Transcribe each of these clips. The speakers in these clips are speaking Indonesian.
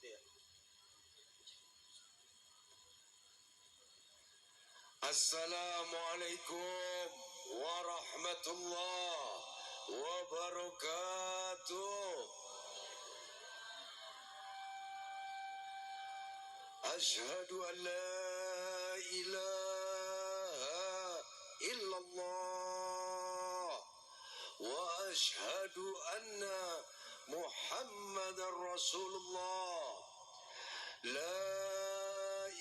ya. Assalamualaikum warahmatullahi wabarakatuh. Asyhadu an la ilaha illallah wa asyhadu anna Muhammadar Rasulullah. La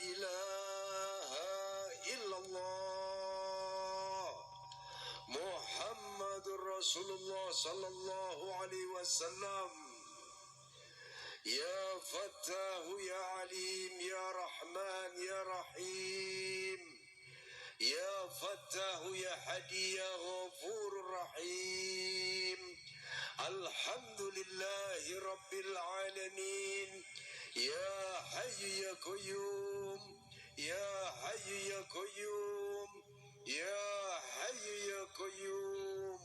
ilaha illallah Muhammadur Rasulullah sallallahu alaihi wasallam. Ya Fattahu ya Alim ya Rahman ya Rahim. Ya Fattahu ya Hadi ya Ghafurur Rahim. Alhamdulillahi Rabbil Alamin. Ya Hayyu ya Qayyum. Ya Hayyu ya Qayyum. Ya Hayyu ya Qayyum.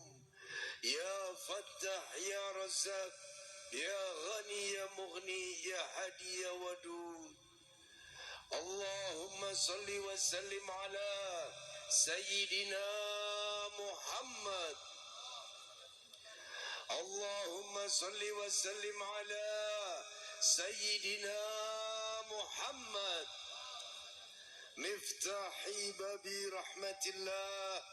Ya Fattah ya Razzaq. Ya Ghani ya Mughni ya Hadi ya Wadud. Allahumma salli wa sallim ala Sayyidina Muhammad. Allahumma salli wa sallim ala Sayyidina Muhammad. Miftahi babi rahmatillah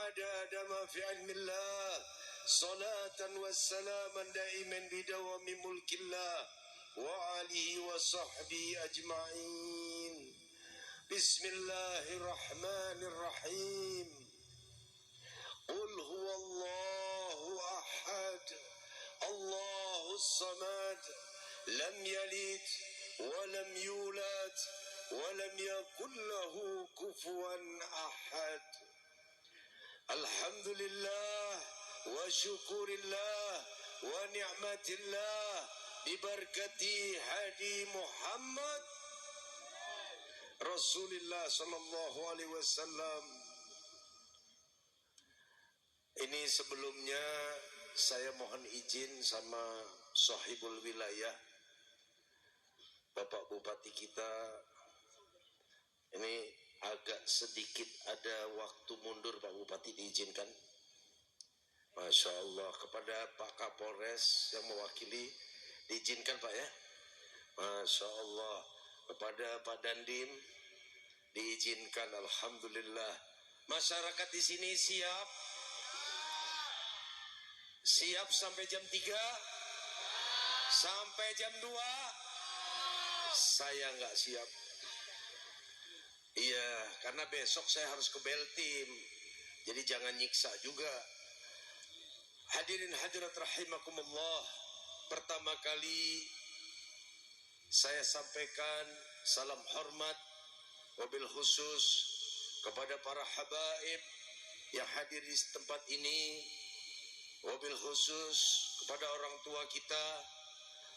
adada ma fi ilmillah. Salatan wassalaman daiman bidawami mulkillah wa alihi wa sahbihi ajma'in. Bismillahirrahmanirrahim. Qul huwallahu ahad, Allahus samad, lam yalid wa lam yulad wa lam yakul lahu kufuwan ahad. Alhamdulillah wa syukurillah wa ni'matillah bibarkati hadi Muhammad Rasulullah sallallahu alaihi wasallam. Ini sebelumnya saya mohon izin sama sahibul wilayah, Bapak Bupati kita. Ini agak sedikit ada waktu mundur, Pak Bupati, diizinkan. Masya Allah, kepada Pak Kapolres yang mewakili diizinkan Pak ya. Masya Allah, kepada Pak Dandim diizinkan. Alhamdulillah. Masyarakat di sini siap? Siap sampai jam 3? Sampai jam 2? Saya nggak siap. Iya, karena besok saya harus ke Beltim. Jadi jangan nyiksa juga. Hadirin hadirat rahimakumullah. Pertama kali saya sampaikan salam hormat wabil khusus kepada para habaib yang hadir di tempat ini. Wabil khusus kepada orang tua kita,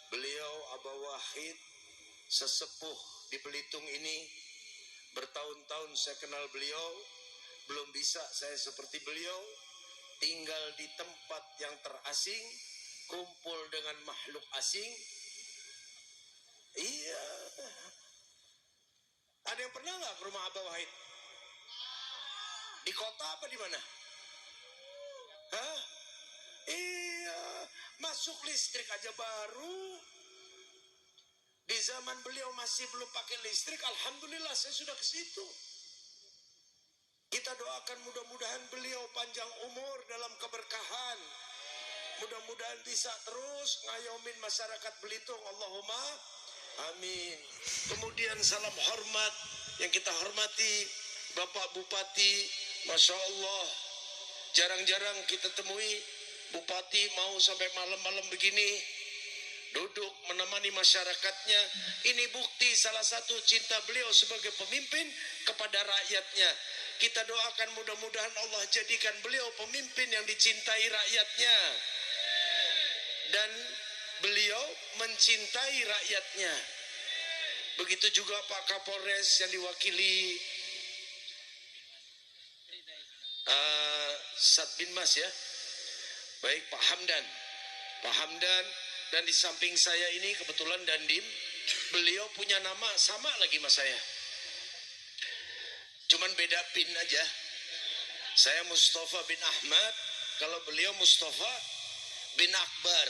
beliau Abah Wahid, sesepuh di Belitung ini. Bertahun-tahun saya kenal beliau, belum bisa saya seperti beliau, tinggal di tempat yang terasing, kumpul dengan makhluk asing. Iya. Ada yang pernah nggak ke rumah Abah Wahid? Di kota apa di mana? Hah? Iya, masuk listrik aja baru. Di zaman beliau masih belum pakai listrik, alhamdulillah saya sudah ke situ. Kita doakan mudah-mudahan beliau panjang umur dalam keberkahan. Mudah-mudahan bisa terus ngayomin masyarakat Belitung. Allahumma amin. Kemudian salam hormat yang kita hormati Bapak Bupati. Masya Allah, jarang-jarang kita temui Bupati mau sampai malam-malam begini duduk menemani masyarakatnya. Ini bukti salah satu cinta beliau sebagai pemimpin kepada rakyatnya. Kita doakan mudah-mudahan Allah jadikan beliau pemimpin yang dicintai rakyatnya. Dan beliau mencintai rakyatnya. Begitu juga Pak Kapolres yang diwakili Satbinmas ya. Baik Pak Hamdan. Pak Hamdan. Dan di samping saya ini kebetulan Dandim Beliau punya nama sama lagi sama saya. Cuman beda bin aja. Saya Mustafa bin Ahmad, kalau beliau Mustafa bin Akbar.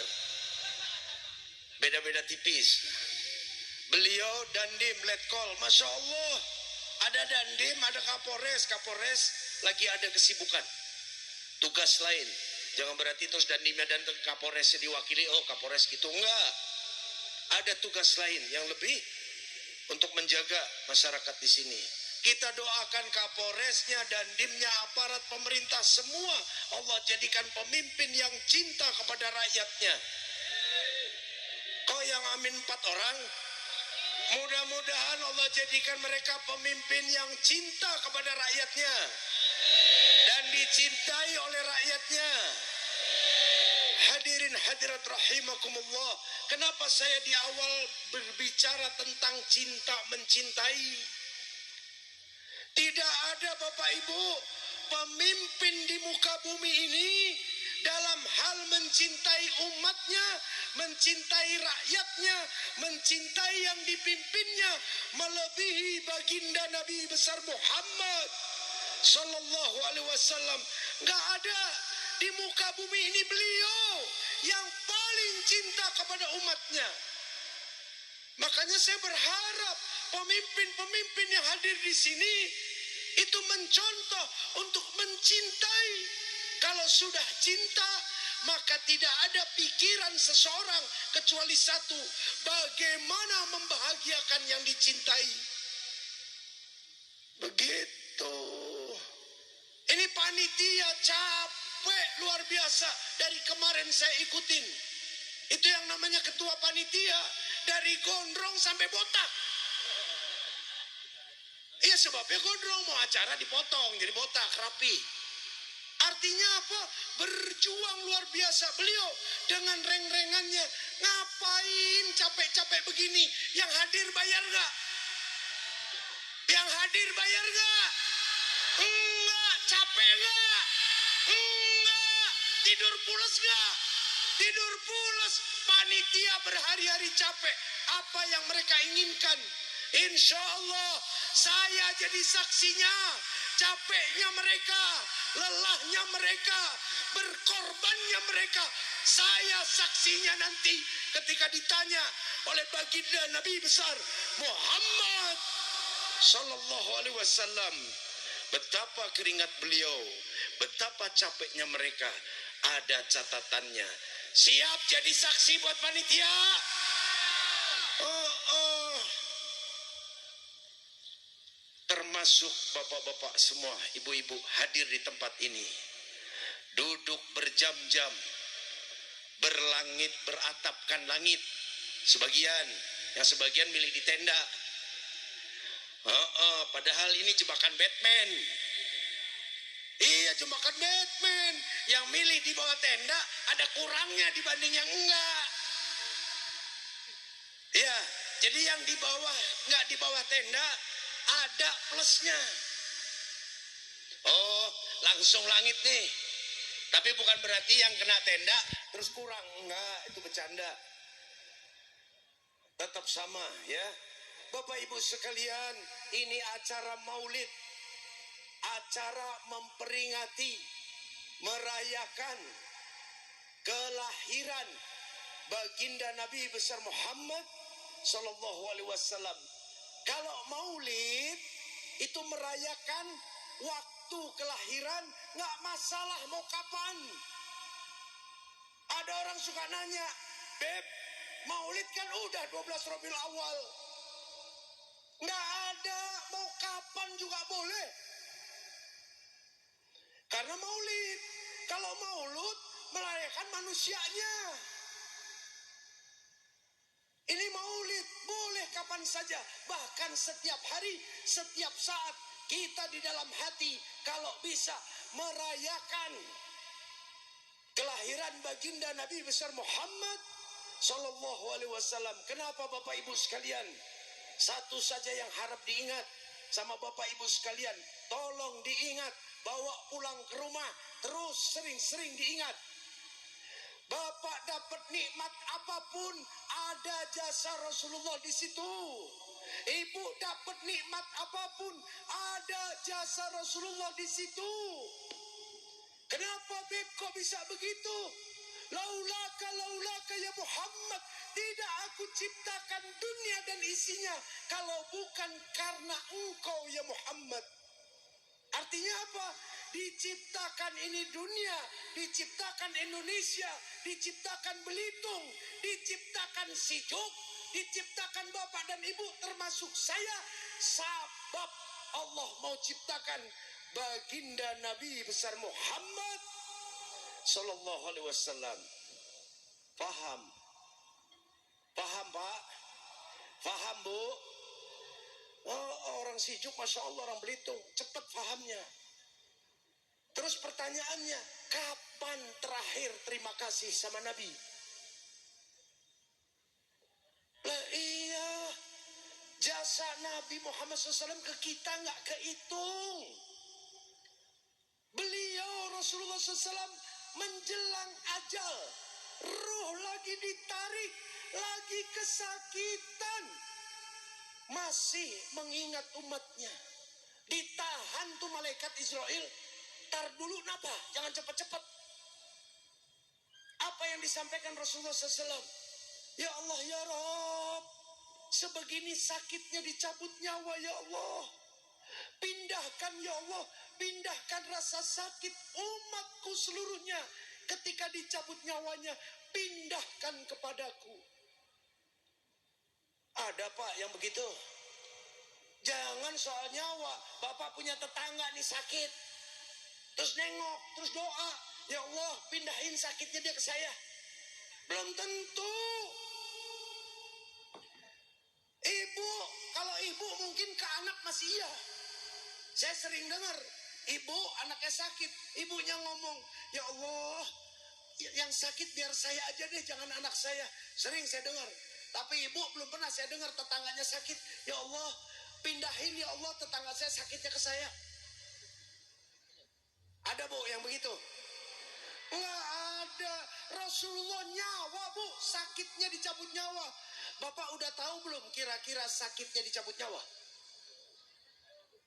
Beda-beda tipis. Beliau Dandim Letkol, Masya Allah. Ada Dandim, ada Kapolres. Kapolres lagi ada kesibukan, tugas lain. Jangan berarti terus Dandimnya dan Kapolresnya diwakili. Oh Kapolres gitu, enggak. Ada tugas lain yang lebih untuk menjaga masyarakat di sini. Kita doakan Kapolresnya, Dandimnya, aparat pemerintah semua Allah jadikan pemimpin yang cinta kepada rakyatnya. Kok yang amin 4 orang? Mudah-mudahan Allah jadikan mereka pemimpin yang cinta kepada rakyatnya dan dicintai oleh rakyatnya. Hadirin hadirat rahimakumullah. Kenapa saya di awal berbicara tentang cinta mencintai? Tidak ada Bapak Ibu pemimpin di muka bumi ini dalam hal mencintai umatnya, mencintai rakyatnya, mencintai yang dipimpinnya melebihi baginda Nabi besar Muhammad sallallahu alaihi wasallam. Enggak ada di muka bumi ini beliau yang paling cinta kepada umatnya. Makanya saya berharap pemimpin-pemimpin yang hadir di sini itu mencontoh untuk mencintai. Kalau sudah cinta, maka tidak ada pikiran seseorang kecuali satu, bagaimana membahagiakan yang dicintai. Begitu. Ini panitia capek luar biasa. Dari kemarin saya ikutin. Itu yang namanya ketua panitia, dari gondrong sampai botak. Iya, sebabnya gondrong, mau acara dipotong jadi botak, rapi. Artinya apa? Berjuang luar biasa. Beliau dengan reng-rengannya, ngapain capek-capek begini? Yang hadir bayar gak? Yang hadir bayar gak? Enggak. Capek gak? Enggak. Tidur pulas gak? Tidur pulas. Panitia berhari-hari capek. Apa yang mereka inginkan? Insya Allah saya jadi saksinya. Capeknya mereka, lelahnya mereka, berkorbannya mereka. Saya saksinya nanti ketika ditanya oleh baginda Nabi besar Muhammad sallallahu alaihi wasallam, betapa keringat beliau, betapa capeknya mereka. Ada catatannya. Siap jadi saksi buat panitia? Termasuk bapak-bapak semua, ibu-ibu hadir di tempat ini. Duduk berjam-jam, berlangit, beratapkan langit. Sebagian, yang sebagian milik di tenda. Padahal ini jebakan Batman. Iya, jebakan Batman. Yang milih di bawah tenda ada kurangnya dibanding yang enggak. Ya, jadi yang di bawah, enggak di bawah tenda, ada plusnya. Oh, langsung langit nih. Tapi bukan berarti yang kena tenda terus kurang. Enggak, itu bercanda. Tetap sama ya. Bapak Ibu sekalian, ini acara maulid. Acara memperingati, merayakan kelahiran baginda Nabi besar Muhammad sallallahu alaihi wasallam. Kalau maulid itu merayakan waktu kelahiran, nggak masalah mau kapan. Ada orang suka nanya, Beb, maulid kan udah 12 Rabiul Awal. Nggak ada, mau kapan juga boleh. Karena maulid, kalau maulud merayakan manusianya. Ini maulid boleh kapan saja, bahkan setiap hari, setiap saat kita di dalam hati kalau bisa merayakan kelahiran baginda Nabi besar Muhammad sallallahu alaihi wasallam. Kenapa Bapak Ibu sekalian? Satu saja yang harap diingat sama Bapak Ibu sekalian, tolong diingat, bawa pulang ke rumah, terus sering-sering diingat. Bapak dapat nikmat apapun, ada jasa Rasulullah di situ. Ibu dapat nikmat apapun, ada jasa Rasulullah di situ. Kenapa kok bisa begitu? Laulaka ya Muhammad, tidak aku ciptakan dunia dan isinya kalau bukan karena engkau ya Muhammad. Artinya apa? Diciptakan ini dunia, diciptakan Indonesia, diciptakan Belitung, diciptakan Sijuk, diciptakan Bapak dan Ibu termasuk saya, sebab Allah mau ciptakan baginda Nabi besar Muhammad Sallallahu Alaihi Wasallam. Paham? Paham Pak? Paham Bu? Oh, orang Sijuk, Masya Allah, orang Belitung, cepat pahamnya. Terus pertanyaannya, kapan terakhir terima kasih sama Nabi? Lah iya, jasa Nabi Muhammad SAW ke kita nggak kehitung. Beliau Rasulullah SAW menjelang ajal, ruh lagi ditarik, lagi kesakitan, masih mengingat umatnya. Ditahan tuh malaikat Israel. Tar dulu napa, jangan cepat-cepat. Apa yang disampaikan Rasulullah SAW? Ya Allah ya Rabb, sebegini sakitnya dicabut nyawa ya Allah. Pindahkan ya Allah, pindahkan rasa sakit umatku seluruhnya. Ketika dicabut nyawanya, pindahkan kepadaku. Ada Pak yang begitu? Jangan soal nyawa. Bapak punya tetangga nih sakit, terus nengok, terus doa, ya Allah pindahin sakitnya dia ke saya. Belum tentu. Ibu, kalau ibu mungkin ke anak masih iya. Saya sering dengar ibu anaknya sakit, ibunya ngomong, ya Allah yang sakit biar saya aja deh, jangan anak saya. Sering saya dengar. Tapi ibu belum pernah saya dengar tetangganya sakit, ya Allah pindahin ya Allah tetangga saya sakitnya ke saya. Ada Bu yang begitu? Nggak ada. Rasulullah nyawa Bu, sakitnya dicabut nyawa. Bapak udah tahu belum kira-kira sakitnya dicabut nyawa?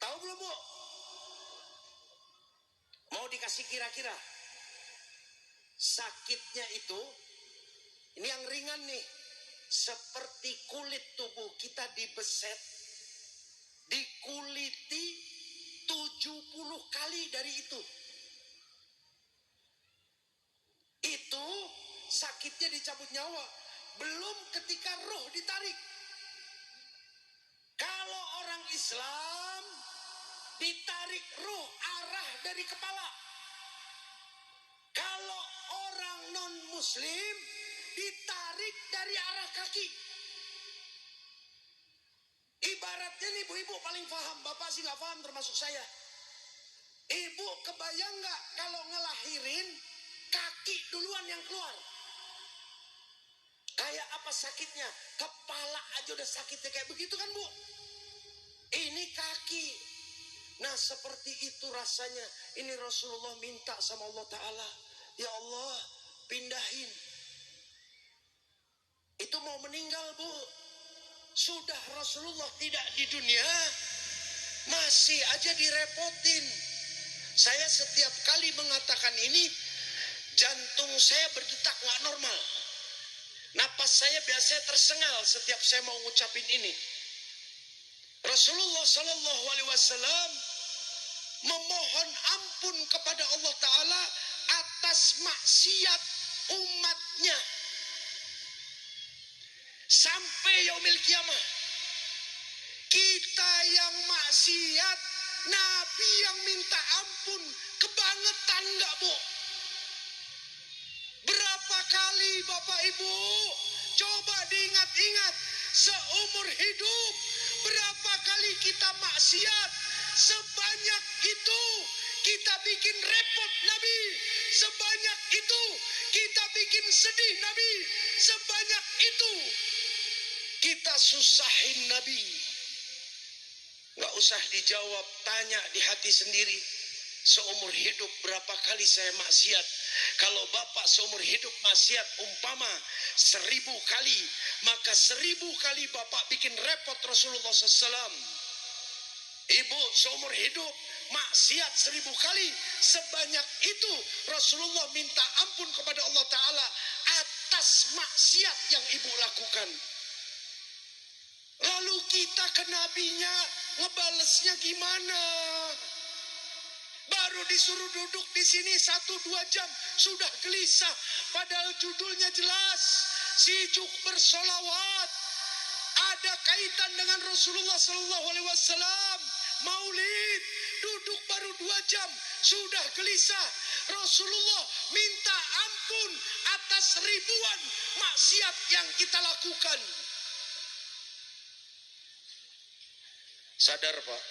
Tahu belum Bu? Mau dikasih kira-kira? Sakitnya itu, ini yang ringan nih, seperti kulit tubuh kita dibeset, dikuliti 70 kali dari itu. Itu sakitnya dicabut nyawa. Belum ketika roh ditarik. Kalau orang Islam ditarik roh arah dari kepala. Kalau orang non muslim ditarik dari arah kaki. Ibaratnya nih ibu-ibu paling paham, bapak sih nggak paham termasuk saya. Ibu kebayang nggak kalau ngelahirin kaki duluan yang keluar? Kayak apa sakitnya? Kepala aja udah sakitnya kayak begitu kan Bu? Ini kaki. Nah seperti itu rasanya. Ini Rasulullah minta sama Allah Ta'ala, ya Allah pindahin. Itu mau meninggal Bu. Sudah Rasulullah tidak di dunia, masih aja direpotin. Saya setiap kali mengatakan ini, jantung saya berdetak gak normal. Napas saya biasanya tersengal setiap saya mau ngucapin ini. Rasulullah Sallallahu Alaihi Wasallam memohon ampun kepada Allah Ta'ala atas maksiat umatnya. Sampai yaumil kiamah. Kita yang maksiat, Nabi yang minta ampun. Kebangetan gak Bu? Berapa kali Bapak Ibu coba diingat-ingat seumur hidup, berapa kali kita maksiat, sebanyak itu kita bikin repot Nabi, sebanyak itu kita bikin sedih Nabi, sebanyak itu kita susahin Nabi. Gak usah dijawab, tanya di hati sendiri. Seumur hidup berapa kali saya maksiat. Kalau bapak seumur hidup maksiat umpama 1000 kali, maka 1000 kali bapak bikin repot Rasulullah SAW. Ibu seumur hidup maksiat 1000 kali, sebanyak itu Rasulullah minta ampun kepada Allah Ta'ala atas maksiat yang ibu lakukan. Lalu kita ke nabinya ngebalesnya gimana? Baru disuruh duduk di sini 1-2 jam sudah gelisah, padahal judulnya jelas, sijuk bersolawat. Ada kaitan dengan Rasulullah SAW. Maulid, duduk baru 2 jam sudah gelisah. Rasulullah minta ampun atas ribuan maksiat yang kita lakukan. Sadar Pak?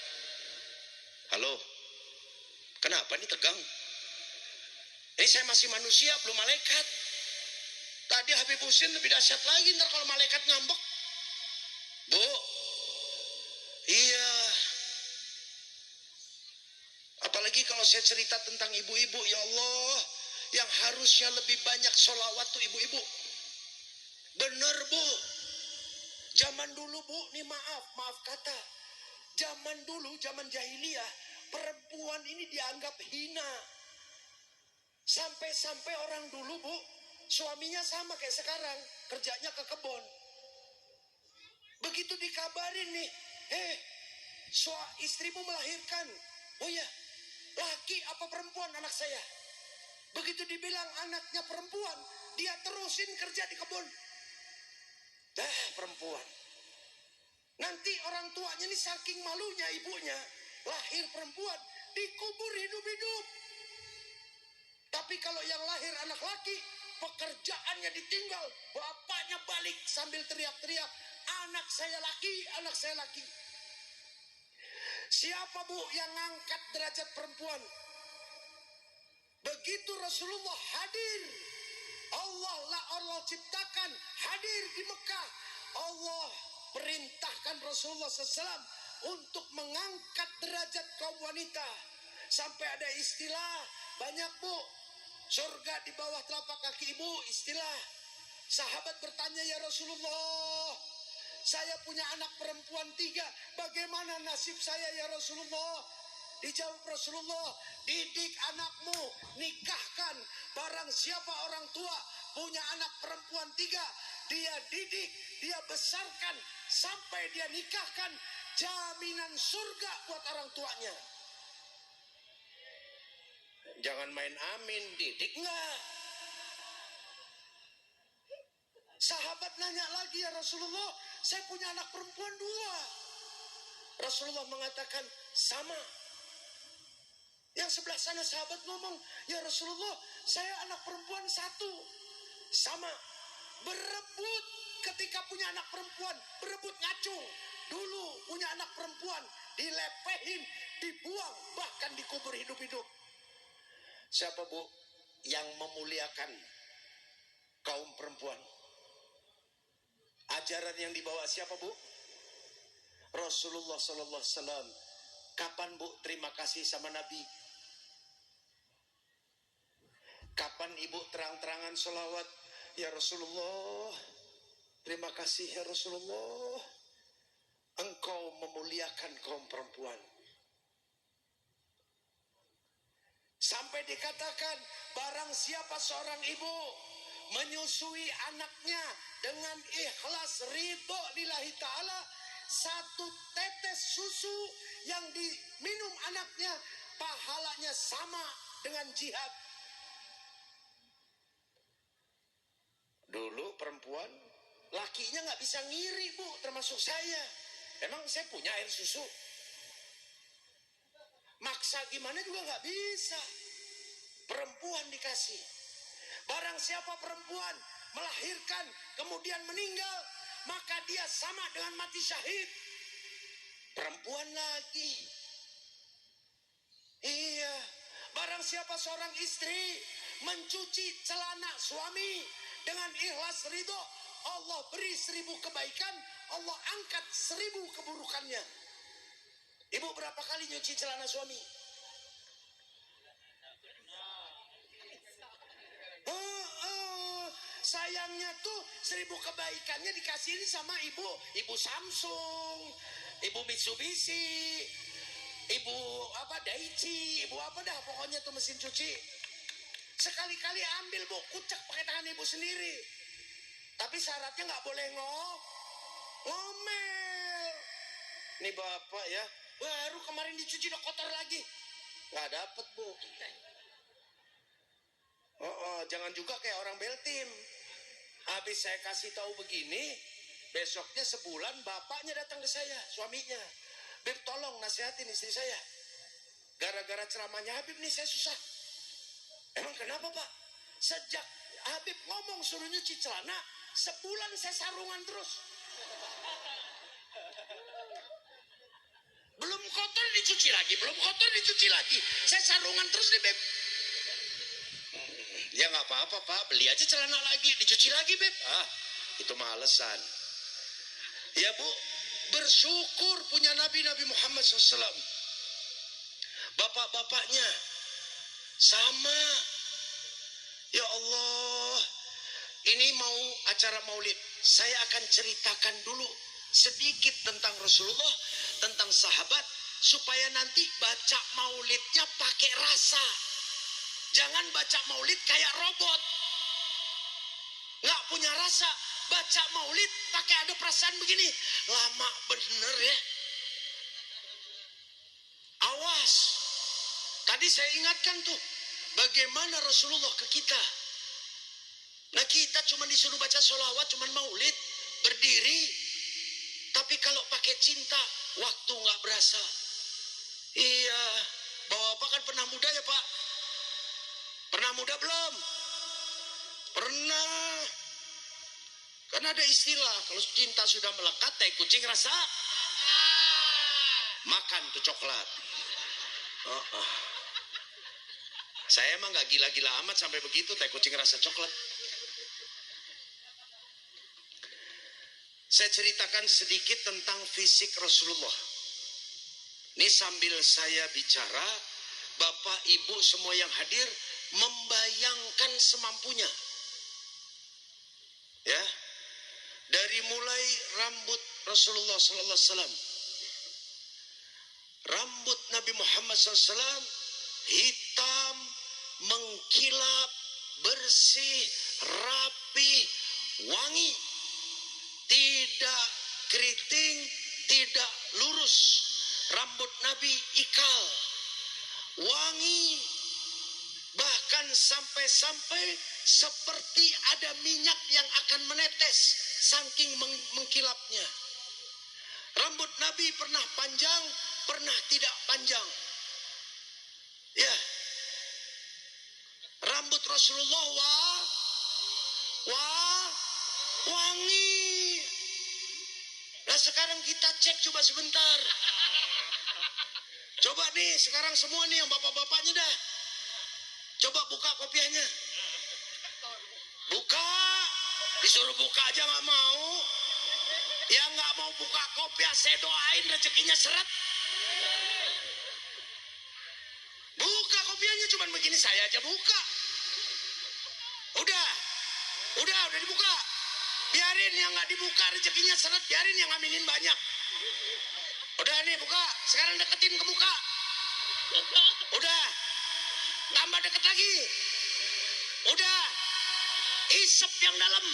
Halo? Kenapa nih tegang? Ini saya masih manusia, belum malaikat. Tadi Habib Husin lebih dahsyat lagi, ntar kalau malaikat ngambek. Bu, iya. Apalagi kalau saya cerita tentang ibu-ibu, ya Allah, yang harusnya lebih banyak sholawat tuh ibu-ibu. Bener Bu. Zaman dulu Bu, nih maaf kata. Zaman dulu, zaman jahiliyah, perempuan ini dianggap hina. Sampai-sampai orang dulu Bu, suaminya sama kayak sekarang, kerjanya ke kebun. Begitu dikabarin nih, istrimu melahirkan. Oh ya, laki apa perempuan anak saya? Begitu dibilang anaknya perempuan, dia terusin kerja di kebun. Perempuan. Nanti orang tuanya ini saking malunya ibunya, lahir perempuan, dikubur hidup-hidup. Tapi kalau yang lahir anak laki, pekerjaannya ditinggal, bapaknya balik sambil teriak-teriak, anak saya laki, anak saya laki. Siapa Bu yang ngangkat derajat perempuan? Begitu Rasulullah hadir, Allah ciptakan hadir di Mekah, Allah perintahkan Rasulullah SAW untuk mengangkat derajat kaum wanita. Sampai ada istilah banyak Bu, surga di bawah telapak kaki ibu, istilah. Sahabat bertanya, ya Rasulullah, saya punya anak perempuan 3, bagaimana nasib saya ya Rasulullah? Dijawab Rasulullah, didik anakmu, nikahkan. Barang siapa orang tua punya anak perempuan 3, dia didik, dia besarkan sampai dia nikahkan, jaminan surga buat orang tuanya. Jangan main amin, didik enggak? Sahabat nanya lagi, ya Rasulullah, saya punya anak perempuan 2. Rasulullah mengatakan, sama. Yang sebelah sana sahabat ngomong, ya Rasulullah, saya anak perempuan 1. Sama. Berebut ketika punya anak perempuan, berebut ngacung. Dulu punya anak perempuan, dilepehin, dibuang, bahkan dikubur hidup-hidup. Siapa Bu yang memuliakan kaum perempuan? Ajaran yang dibawa siapa Bu? Rasulullah SAW. Kapan Bu terima kasih sama Nabi? Kapan Ibu terang-terangan sholawat? Ya Rasulullah, terima kasih ya Rasulullah, Engkau memuliakan kaum perempuan. Sampai dikatakan, barang siapa seorang ibu menyusui anaknya dengan ikhlas ridho lillahi ta'ala, 1 tetes susu yang diminum anaknya, pahalanya sama dengan jihad. Dulu perempuan, lakinya nggak bisa ngiri Bu, termasuk saya. Emang saya punya air susu? Maksa gimana juga nggak bisa. Perempuan dikasih. Barang siapa perempuan melahirkan kemudian meninggal, maka dia sama dengan mati syahid. Perempuan lagi. Iya. Barang siapa seorang istri mencuci celana suami dengan ikhlas ridho, Allah beri 1000 kebaikan, Allah angkat 1000 keburukannya. Ibu berapa kali nyuci celana suami? Oh, oh. Sayangnya tuh 1000 kebaikannya dikasihin sama ibu Samsung, ibu Mitsubishi, ibu apa Daichi, ibu apa dah pokoknya tuh mesin cuci. Sekali-kali ambil bu, kucek pakai tangan ibu sendiri. Tapi syaratnya nggak boleh ngomel. Nih bapak ya, baru kemarin dicuci udah kotor lagi. Nggak dapet bu. Jangan juga kayak orang Beltim. Habis saya kasih tahu begini, besoknya sebulan bapaknya datang ke saya, suaminya. Beb tolong nasihatin istri saya. Gara-gara ceramahnya Habib nih saya susah. Emang kenapa pak? Sejak Habib ngomong suruh nyuci celana, sebulan saya sarungan terus. Belum kotor dicuci lagi, belum kotor dicuci lagi. Saya sarungan terus nih beb. Ya nggak apa-apa pak, beli aja celana lagi, dicuci lagi beb. Itu mah alasan. Ya bu, bersyukur punya Nabi Muhammad SAW. Bapak-bapaknya sama. Ya Allah, ini mau acara maulid. Saya akan ceritakan dulu sedikit tentang Rasulullah, tentang sahabat, supaya nanti baca maulidnya pakai rasa. Jangan baca maulid kayak robot, nggak punya rasa. Baca maulid pakai ada perasaan begini, lama bener ya. Awas. Tadi saya ingatkan tuh, bagaimana Rasulullah ke kita. Nah kita cuma disuruh baca sholawat, cuma maulid, berdiri. Tapi kalau pakai cinta, waktu nggak berasa. Iya, bapak kan pernah muda ya pak? Pernah muda belum? Pernah. Kan ada istilah, kalau cinta sudah melekat, tai kucing rasa makan tuh coklat. Saya emang gak gila-gila amat sampai begitu, tai kucing rasa coklat. Saya ceritakan sedikit tentang fisik Rasulullah. Ini sambil saya bicara, bapak ibu semua yang hadir membayangkan semampunya. Ya, dari mulai rambut Rasulullah SAW, rambut Nabi Muhammad SAW hitam, mengkilap, bersih, rapi, wangi, tidak keriting, tidak lurus. Rambut Nabi ikal, wangi, bahkan sampai-sampai seperti ada minyak yang akan menetes saking mengkilapnya. Rambut Nabi pernah panjang, pernah tidak panjang. Ya, rambut Rasulullah wangi. Nah sekarang kita cek coba sebentar. Coba nih sekarang semua nih yang bapak-bapaknya dah. Coba buka kopiahnya. Buka. Disuruh buka aja gak mau. Yang gak mau buka kopiah saya doain rezekinya seret. Buka kopiahnya cuman begini, saya aja buka. Udah dibuka. Biarin yang gak dibuka rezekinya seret, biarin yang aminin banyak. Udah nih buka, sekarang deketin ke muka. Udah, tambah deket lagi. Udah, isep yang dalam.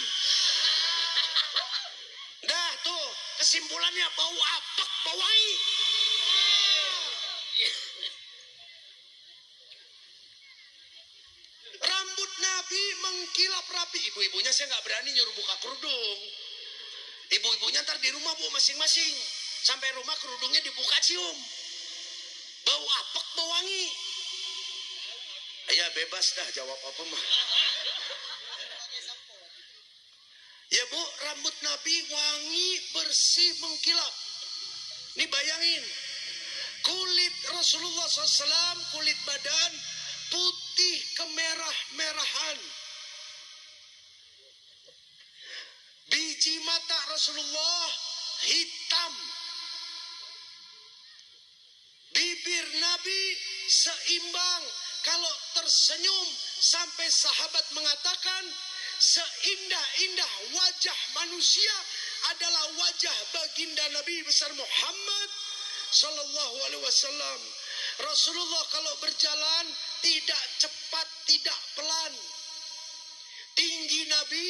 Dah tuh, kesimpulannya bau apek, bau wangi. Rambut Nabi mengkilap rapi. Ibu-ibunya saya nggak berani nyuruh buka kerudung. Ibu-ibunya ntar di rumah bu masing-masing. Sampai rumah kerudungnya dibuka cium. Bau apek, bau wangi. Ya bebas dah jawab apa mah. Ya bu, rambut Nabi wangi, bersih, mengkilap. Ini bayangin, kulit Rasulullah SAW, kulit badan putih kemerah-merahan. Biji mata Rasulullah hitam. Bibir Nabi seimbang, kalau tersenyum sampai sahabat mengatakan seindah-indah wajah manusia adalah wajah baginda Nabi besar Muhammad sallallahu alaihi wasallam. Rasulullah kalau berjalan tidak cepat, tidak pelan. Tinggi Nabi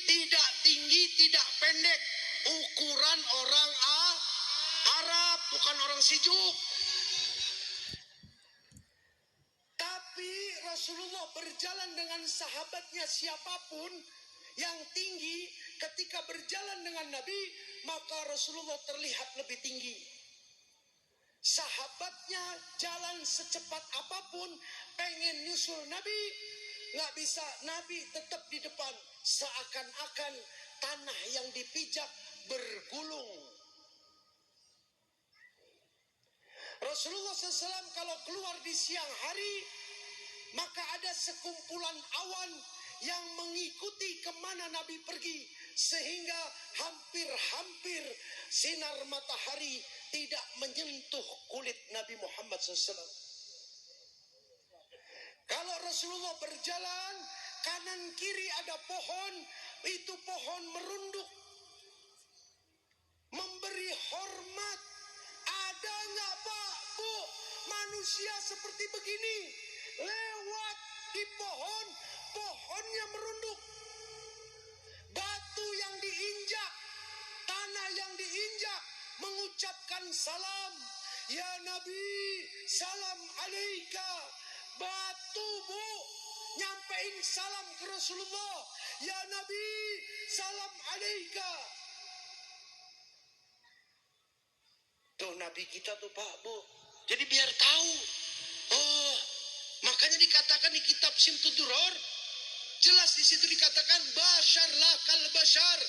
tidak tinggi, tidak pendek. Ukuran orang Arab, bukan orang Sijuk. Tapi Rasulullah berjalan dengan sahabatnya siapapun yang tinggi, ketika berjalan dengan Nabi, maka Rasulullah terlihat lebih tinggi. Sahabatnya jalan secepat apapun, pengen nyusul Nabi, nggak bisa. Nabi tetap di depan, seakan-akan tanah yang dipijak bergulung. Rasulullah SAW kalau keluar di siang hari, maka ada sekumpulan awan yang mengikuti kemana Nabi pergi, sehingga hampir-hampir sinar matahari tidak menyentuh kulit Nabi Muhammad SAW. Kalau Rasulullah berjalan, kanan kiri ada pohon, itu pohon merunduk, memberi hormat. Ada nggak Pak, Bu, manusia seperti begini lewat di pohon, pohonnya merunduk, batu yang diinjak, tanah yang diinjak, mengucapkan salam, ya Nabi, salam alaika. Batu, Bu, nyampein salam ke Rasulullah, ya Nabi, salam alaika. Tuh Nabi kita tuh Pak, Bu. Jadi biar tahu. Oh, makanya dikatakan di kitab Simtud Duror, jelas di situ dikatakan bashar lah kal bashar.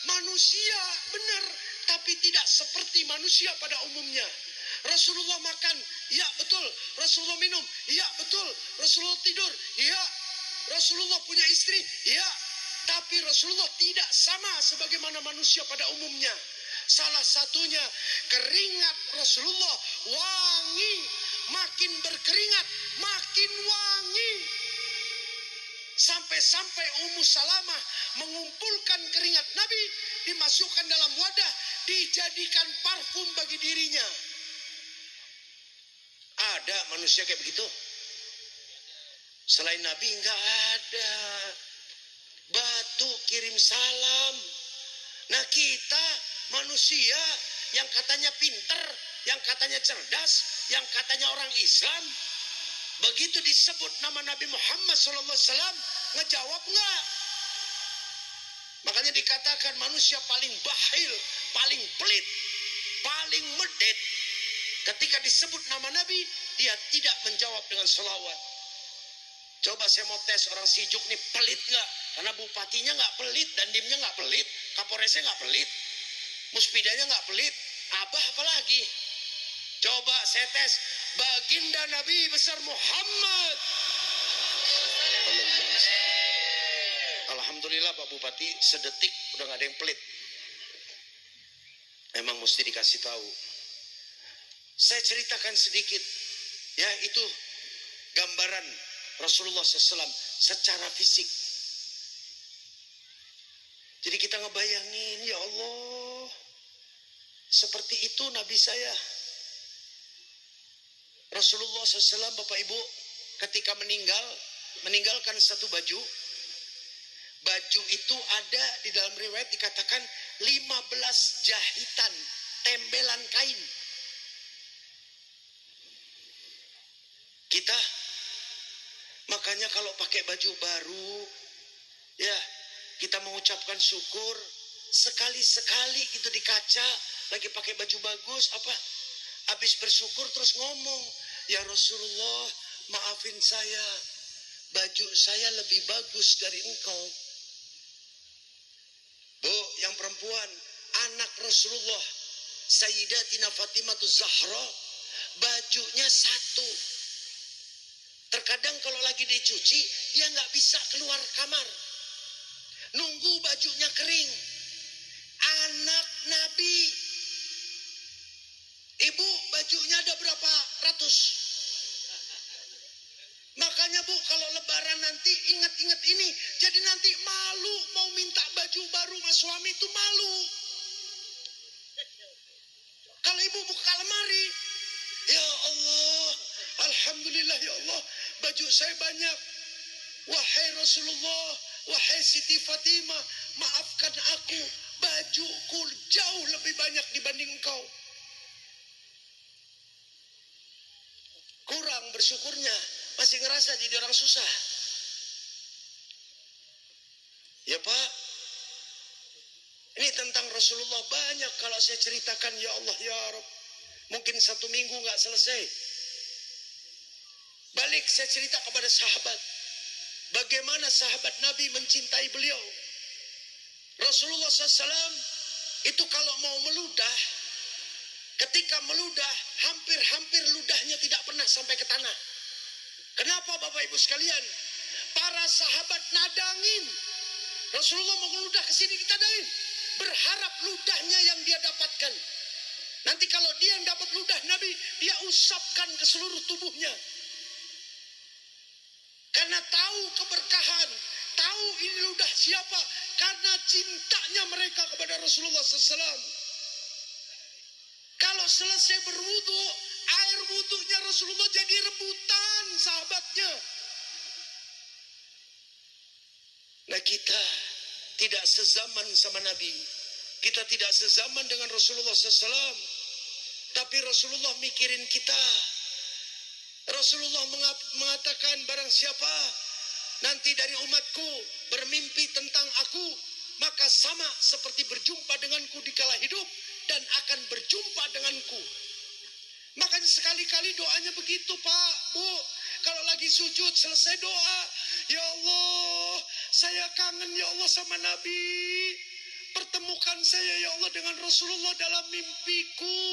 Manusia benar, tapi tidak seperti manusia pada umumnya. Rasulullah makan, ya betul. Rasulullah minum, ya betul. Rasulullah tidur, ya. Rasulullah punya istri, ya. Tapi Rasulullah tidak sama sebagaimana manusia pada umumnya. Salah satunya keringat Rasulullah wangi, makin berkeringat makin wangi. Sampai-sampai Ummu Salamah mengumpulkan keringat Nabi, dimasukkan dalam wadah, dijadikan parfum bagi dirinya. Ada manusia kayak begitu? Selain Nabi enggak ada. Batu kirim salam. Nah kita manusia yang katanya pinter, yang katanya cerdas, yang katanya orang Islam, begitu disebut nama Nabi Muhammad SAW, ngejawab enggak? Makanya dikatakan manusia paling bakhil, paling pelit, paling medit. Ketika disebut nama Nabi, dia tidak menjawab dengan selawat. Coba saya mau tes orang Sijuk nih pelit nggak? Karena bupatinya nggak pelit, dandimnya nggak pelit, kapolresnya nggak pelit, muspidanya nggak pelit, abah apalagi? Coba saya tes baginda Nabi besar Muhammad. Alhamdulillah Pak Bupati, sedetik udah nggak ada yang pelit. Emang mesti dikasih tahu. Saya ceritakan sedikit, ya itu gambaran Rasulullah SAW secara fisik. Jadi kita ngebayangin, ya Allah, seperti itu Nabi saya. Rasulullah SAW, Bapak Ibu, ketika meninggalkan satu baju. Baju itu ada di dalam riwayat dikatakan 15 jahitan, tembelan kain. Kita makanya kalau pakai baju baru, ya kita mengucapkan syukur sekali-sekali gitu di kaca, lagi pakai baju bagus, apa? Habis bersyukur terus ngomong, ya Rasulullah, maafin saya, baju saya lebih bagus dari engkau. Bu, yang perempuan, anak Rasulullah, Sayyidatina Fatimah Zahra, bajunya satu. Terkadang kalau lagi dicuci, dia nggak bisa keluar kamar. Nunggu bajunya kering. Anak Nabi. Ibu, bajunya ada berapa ratus? Makanya Bu, kalau lebaran nanti ingat-ingat ini. Jadi nanti malu mau minta baju baru sama suami itu malu. Kalau ibu buka lemari, ya Allah, alhamdulillah ya Allah, baju saya banyak. Wahai Rasulullah, wahai Siti Fatimah, maafkan aku, bajuku jauh lebih banyak dibanding engkau. Kurang bersyukurnya, masih ngerasa jadi orang susah. Ya Pak, ini tentang Rasulullah banyak kalau saya ceritakan, ya Allah ya Rabb. Mungkin 1 minggu nggak selesai. Balik saya cerita kepada sahabat. Bagaimana sahabat Nabi mencintai beliau. Rasulullah SAW itu kalau mau meludah, ketika meludah, hampir-hampir ludahnya tidak pernah sampai ke tanah. Kenapa Bapak Ibu sekalian? Para sahabat nadangin. Rasulullah mau meludah ke sini ditadangin. Berharap ludahnya yang dia dapatkan. Nanti kalau dia yang dapat ludah Nabi, dia usapkan ke seluruh tubuhnya. Karena tahu keberkahan, tahu ini ludah siapa, karena cintanya mereka kepada Rasulullah SAW. Kalau selesai berwudu, air wudunya Rasulullah jadi rebutan sahabatnya. Nah kita tidak sezaman sama Nabi, kita tidak sezaman dengan Rasulullah SAW, tapi Rasulullah mikirin kita. Rasulullah mengatakan barang siapa nanti dari umatku bermimpi tentang aku, maka sama seperti berjumpa denganku di kala hidup dan akan berjumpa denganku. Makanya sekali-kali doanya begitu Pak, Bu. Kalau lagi sujud selesai doa, ya Allah, saya kangen ya Allah sama Nabi. Pertemukan saya ya Allah dengan Rasulullah dalam mimpiku.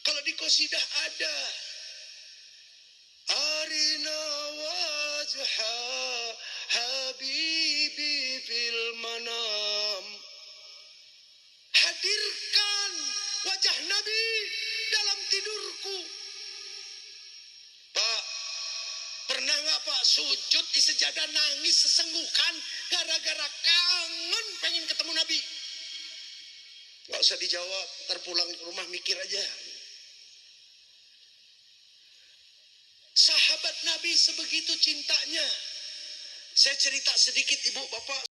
Kalau di qasidah ada, Arina wajha habibi fil manam. Hadirkan wajah Nabi dalam tidurku. Pak, pernah nggak Pak sujud di sejadah nangis sesenggukan gara-gara kangen pengen ketemu Nabi? Nggak usah dijawab, ntar pulang ke rumah mikir aja. Sahabat Nabi sebegitu cintanya. Saya cerita sedikit Ibu Bapak.